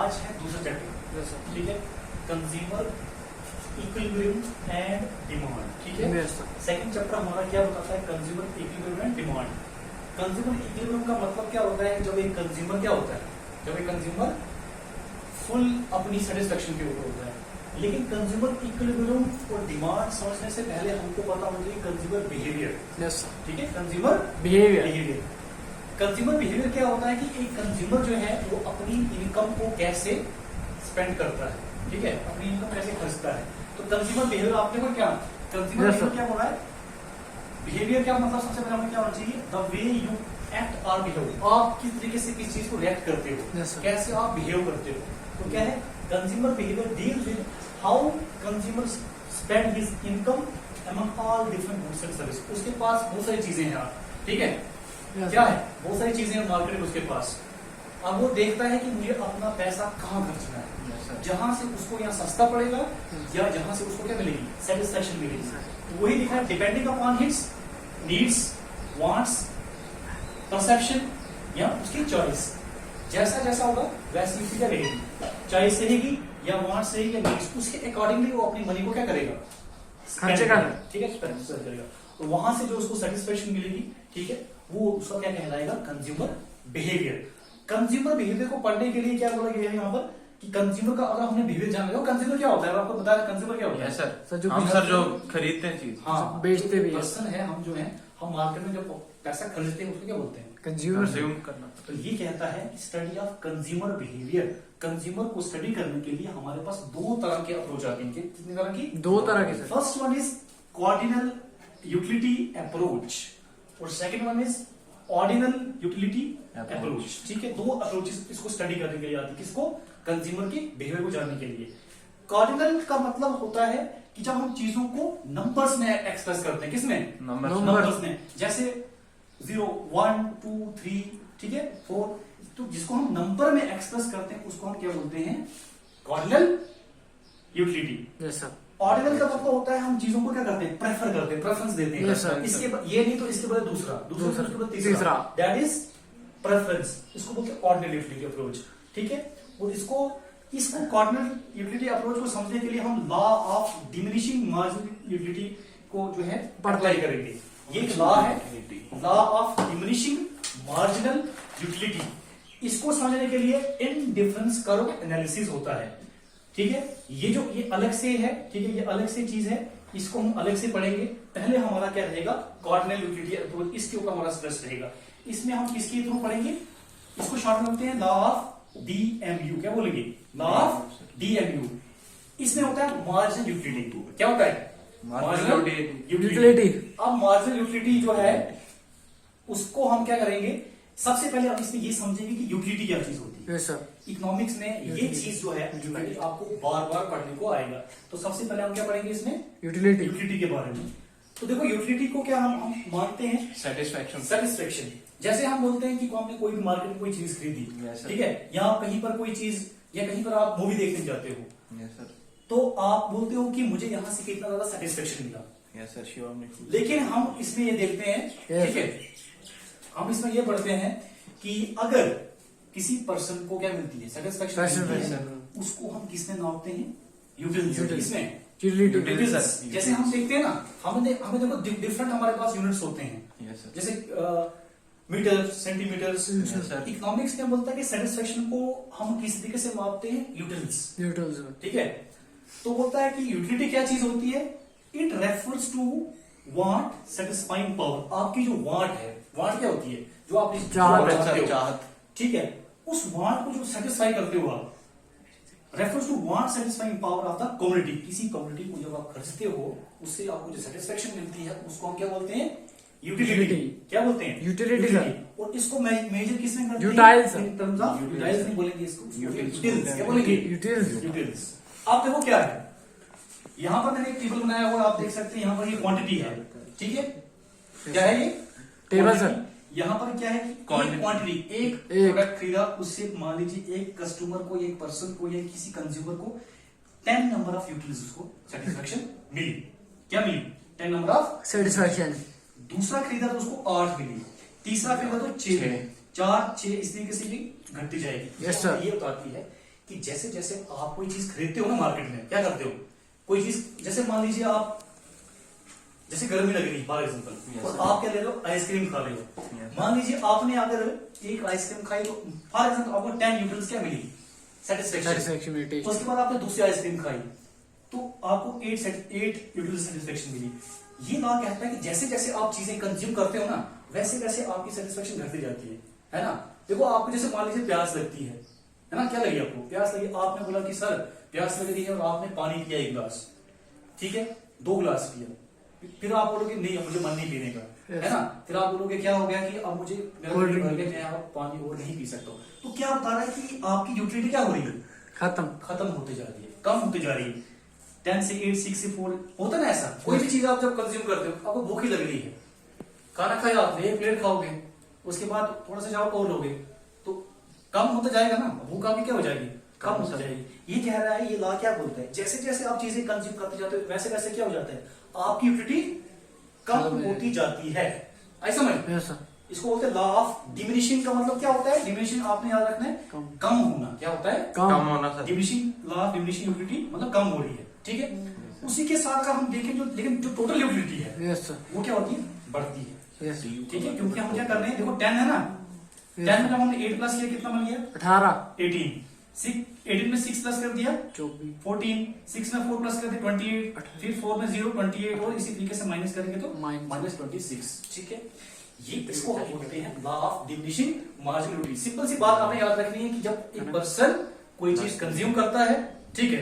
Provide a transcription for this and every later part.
आज है दूसरा चैप्टर, ठीक है, कंज्यूमर इक्विलिब्रियम एंड डिमांड, ठीक है। सेकंड चैप्टर हमारा क्या बताता है, consumer equilibrium and demand. Consumer equilibrium का मतलब क्या होता है, जब एक कंज्यूमर क्या होता है, जब एक कंज्यूमर फुल अपनी सेटिस्फेक्शन के ऊपर होता है। लेकिन कंज्यूमर इक्विलिब्रियम और डिमांड समझने से पहले हमको पता होना चाहिए कंज्यूमर बिहेवियर, ठीक है, कंज्यूमर बिहेवियर। कंज्यूमर बिहेवियर क्या होता है कि एक कंज्यूमर जो है वो अपनी इनकम को कैसे स्पेंड करता है, ठीक है, अपनी इनकम कैसे खर्चता है। तो कंज्यूमर बिहेवियर आपने को क्या, कंज्यूमर बिहेवियर क्या बोला है, बिहेवियर क्या मतलब सबसे पहले हमें क्या होना चाहिए, द वे यू एक्ट और बिहेव, आप किस तरीके से किस चीज को रिएक्ट करते हो, कैसे आप बिहेव करते हो। तो क्या है, consumer behaviour deal with how consumer spend his income among all different goods and service. उसके पास बहुत सारी चीजें हैं, ठीक है, क्या है, बहुत सारी चीजें हैं मार्केट में उसके पास। अब वो देखता है कि मुझे अपना पैसा कहाँ खर्चना है, जहां से उसको यहाँ सस्ता पड़ेगा या जहां से उसको क्या मिलेगी, सेटिस्फेक्शन मिलेगी। तो वही लिखा है, depending upon hits needs, wants, perception या उसकी चॉइस। जैसा जैसा होगा वैसी उसकी क्या रहेगी, चॉइस रहेगी या वांट्स रहेगी या नीड्स, उसके अकॉर्डिंगली वो अपनी मनी को क्या करेगा, खर्चेगा, ठीक है, स्पेंड करेगा। तो वहां से जो उसको सेटिस्फेक्शन मिलेगी, ठीक है, वो उसका क्या कहलाएगा, कंज्यूमर बिहेवियर। कंज्यूमर बिहेवियर को पढ़ने के लिए क्या बोला गया है यहाँ पर कि कंज्यूमर का अगर हमने बिहेवियर जान लिया, कंज्यूमर क्या होता है आपको बता रहे, कंज्यूमर क्या होता है, सर जो खरीदते हैं चीज, हाँ, बेचते भी पर्सन है, हम जो है हम मार्केट में जब पैसा खरीदते हैं उसको क्या बोलते हैं, कंज्यूमर करना। तो ये कहता है study of consumer behaviour. Consumer को स्टडी करने के लिए हमारे पास दो तरह के अप्रोच आते हैं। कितनी तरह की, दो तरह के। First one is cardinal utility approach और second one is ordinal utility approach, ठीक है। दो अप्रोचेस इसको स्टडी करने के लिए आती है, किसको, कंज्यूमर के बिहेवियर को जानने के लिए। कॉर्डिनल का मतलब होता है कि जब हम चीजों को नंबर्स में एक्सप्रेस करते हैं, किसमें, नंबर्स में, जैसे 0 1 2 3, ठीक है, 4, तो जिसको हम नंबर में एक्सप्रेस करते हैं उसको हम क्या बोलते हैं, कॉर्डिनल यूटिलिटी। ऑर्डिनल का मतलब होता है हम चीजों को क्या करते हैं, प्रेफर करते हैं, प्रेफरेंस देते हैं। इसके ये नहीं तो इसके बाद दूसरा, उसके बाद तीसरा, दैट इज प्रेफरेंस। इसको बोलते हैं ऑर्डिनल यूटिलिटी अप्रोच, ठीक है। और इसको कॉर्डिनल यूटिलिटी अप्रोच को समझने के लिए हम law of diminishing marginal utility को जो है अप्लाई करेंगे। ये एक लॉ है, law of diminishing marginal utility. इसको समझने के लिए इनडिफरेंस कर्व एनालिसिस होता है, ठीक है। ये अलग से है, ठीक है, ये अलग से चीज है, इसको हम अलग से पढ़ेंगे। पहले हमारा क्या रहेगा, कॉर्डिनल यूटिलिटी अप्रोच, इसके ऊपर हमारा स्ट्रेस रहेगा। इसमें हम किसके थ्रू पढ़ेंगे, इसको शॉर्ट में बोलते हैं लॉ ऑफ DMU, क्या बोलेंगे, लॉ ऑफ DMU। इसमें होता है मार्जिनल यूटिलिटी। क्या होता है, मार्जिनल यूटिलिटी। अब मार्जिनल यूटिलिटी जो है उसको हम क्या करेंगे, सबसे पहले हम इसमें ये समझेंगे कि यूटिलिटी क्या चीज होती है। इकोनॉमिक्स में ये चीज जो है आपको बार बार पढ़ने को आएगा। तो सबसे पहले हम क्या पढ़ेंगे इसमें, यूटिलिटी के बारे में। तो देखो यूटिलिटी को क्या हम मानते हैं, सेटिस्फेक्शन। जैसे हम बोलते हैं कि हमने कोई भी मार्केट में कोई चीज खरीदी, ठीक है, या कहीं पर कोई चीज, या कहीं पर आप मूवी देखने जाते हो, तो आप बोलते हो कि मुझे यहाँ से कितना ज्यादा सेटिस्फेक्शन मिला। लेकिन हम इसमें ये देखते हैं, ठीक है, हम इसमें ये पढ़ते हैं कि अगर किसी पर्सन को क्या मिलती है, सेटिस्फेक्शन, उसको हम किसमें नापते हैं, यूटिलिटी। इसमें जैसे हम देखते हैं ना, हमें देखो डिफरेंट हमारे पास यूनिट्स होते हैं, जैसे मीटर, सेंटीमीटर। इकोनॉमिक्स में बोलता है कि सेटिस्फेक्शन को हम किस तरीके से मापते हैं, यूटिल्स, ठीक है। तो बोलता है कि यूटिलिटी क्या चीज होती है, it refers to want satisfying power. आपकी जो वांट है, वांट क्या होती है, जो आप चाहत, ठीक है, उस वांट को जो सेटिस्फाई करते हो आप, refers to want satisfying power of the community. किसी कम्युनिटी को जब आप खर्चते हो उससे आपको जो सेटिस्फेक्शन मिलती है उसको हम क्या बोलते हैं, यूटिलिटी। क्या बोलते हैं, यूटिलिटी। और इसको मेजर किसमें करते हैं, utils. In terms of utils नहीं बोलेंगे इसको, यूटिल्स। क्या बोलेंगे, यूटिल्स। अब देखो क्या है, यहां पर मैंने एक टेबल बनाया हुआ, आप देख सकते हैं, यहां पर ये क्वांटिटी है, ठीक है, क्या है ये टेबल सर। यहाँ पर क्या है कि क्वांटिटी, एक प्रोडक्ट खरीदा, उससे मान लीजिए एक कस्टमर को, एक पर्सन को, या किसी कंज्यूमर को 10 नंबर ऑफ यूटिलिटीज को सेटिस्फेक्शन मिली। क्या मिली, 10 नंबर ऑफ सेटिस्फेक्शन। दूसरा खरीदा तो उसको 8 मिली, तीसरा खरीदा तो 6, 4 6, इस तरीके से घटती जाएगी। ये बताती है कि जैसे जैसे आप कोई चीज खरीदते हो ना मार्केट में, क्या करते हो, कोई चीज, जैसे मान लीजिए आप, जैसे गर्मी लग रही है फॉर एग्जाम्पल, और आप क्या ले रहे हो, आइसक्रीम खा रहे हो। मान लीजिए आपने अगर एक आइसक्रीम खाई तो फॉर एग्जाम्पल आपको 10 न्यूटन क्या मिली, सेटिस्फेक्शन। उसके बाद आपने दूसरी आइसक्रीम खाई तो आपको 8 न्यूटन सेटिस्फेक्शन मिली। ये लॉ कहता है कि जैसे जैसे आप चीजें कंज्यूम करते हो ना, वैसे वैसे आपकी सेटिस्फेक्शन घटती जाती है ना। देखो आपको जैसे मान लीजिए प्यास लगती है ना, क्या लगी आपको, प्यास लगी, आपने बोला कि सर प्यास लग रही है, और आपने पानी पिया 1 गिलास, ठीक है, 2 गिलास पिया, फिर आप बोलोगे नहीं मुझे मन नहीं पीने का, है ना, फिर आप बोलोगे क्या हो गया कि अब मुझे मेरा पेट भर गया, मैं अब पानी और नहीं पी सकता हूँ। तो क्या बता रहा है कि आपकी यूटिलिटी क्या हो रही है, खत्म होते जा रही है, कम होते जा रही है। 10 से 8, 6 से 4 होता ना ऐसा। कोई भी चीज आप जब कंज्यूम करते हो, आपको भूख ही लग रही है, खाना खाया आपने 1 प्लेट खाओगे, उसके बाद थोड़ा सा जाओ और लोगे तो कम होता जाएगा ना, भूख आपकी क्या हो जाएगी, कम हो जाएगी। ये कह रहा है, ये लॉ क्या बोलता है, जैसे जैसे आप चीजें कंज्यूम करते जाते हो वैसे वैसे क्या हो जाता है, आपकी यूटिलिटी कम होती जाती है। ऐसा समझ, इसको बोलते हैं लॉ ऑफ डिमिनिशिंग। का मतलब क्या होता है, डिमिनिशिंग आपने याद रखना है, कम होना। क्या होता है, कम होना sir. Diminishing, law of diminishing utility मतलब कम हो रही है, ठीक है। उसी के साथ अगर हम देखें जो, लेकिन जो टोटल यूटिलिटी है वो क्या होती है, बढ़ती है, ठीक है। क्योंकि हम क्या कर रहे हैं, देखो 10 है ना, 10 में जब हमने 8 प्लस किया कितना बन गया, 18 18 में 6 प्लस कर दिया 14, 6 में 4 प्लस कर दिया 28, फिर 4 में 0 28, और इसी तरीके से माइनस करेंगे तो -26, ठीक है। ये इसको हम बोलते हैं लॉ ऑफ डिमिनिशिंग मार्जिनलिटी। सिंपल सी बात आपने याद रखनी है कि जब एक पर्सन कोई चीज कंज्यूम करता है, ठीक है,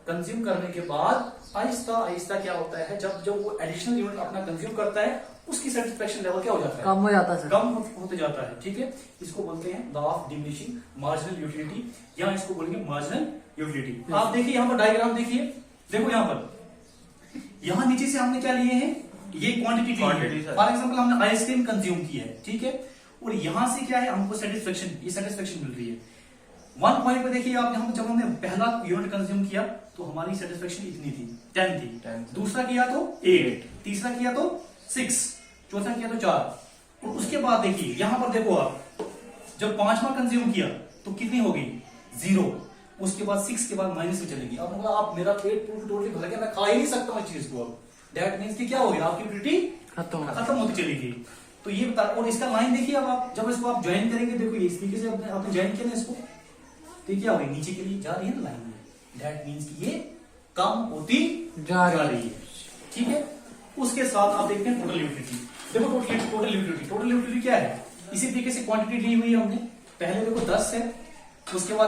कंज्यूम करने के बाद आहिस्ता आहिस्ता क्या होता है, जब जब वो एडिशनल यूनिट अपना कंज्यूम करता है, उसकी सेटिस्फेक्शन लेवल क्या हो जाता है, कम हो जाता है, कम होते जाता है, ठीक है। इसको बोलते हैं law of diminishing marginal utility, या इसको बोलेंगे मार्जिनल यूटिलिटी। आप देखिए यहाँ पर डायग्राम देखिए, देखो यहाँ पर, यहाँ नीचे से हमने क्या लिए हैं, ये क्वांटिटी ली है। फॉर एग्जांपल हमने आइसक्रीम कंज्यूम की है, ठीक है, और यहां से क्या है, हमको सेटिस्फेक्शन, ये सेटिस्फेक्शन मिल रही है। 1 पॉइंट पे देखिए आप, यहाँ जब हमने पहला यूनिट कंज्यूम किया तो हमारी सेटिस्फेक्शन इतनी थी, 10 थी, दूसरा किया तो 8, तीसरा किया तो 6, चौथा किया तो 4, और उसके बाद देखिए यहाँ पर देखो आप, जब 5वां कंज्यूम किया तो कितनी हो गई, 0, उसके बाद 6 के बाद माइनस में चलेगी। अब बोला आप मेरा पेट टोटली भर गया, मैं खा ही नहीं सकता हूँ इस चीज को, अब दैट मीन्स कि क्या हो गया, आपकी यूटिलिटी खत्म होती चली गई। तो ये बता, और इसका लाइन देखिए, अब आप जब इसको आप ज्वाइन करेंगे, देखो ये इस तरीके से आपने ज्वाइन किया ना इसको, तो क्या हो गई, नीचे के लिए जा रही है ना लाइन में, दैट मीन्स कि ये कम होती जा रही है, ठीक है। उसके साथ आप देखते हैं टोटल यूटिलिटी। देखो टोटल यूटिलिटी क्या है, इसी तरीके से क्वांटिटी ली हुई है हमने, पहले देखो 10 है, उसके बाद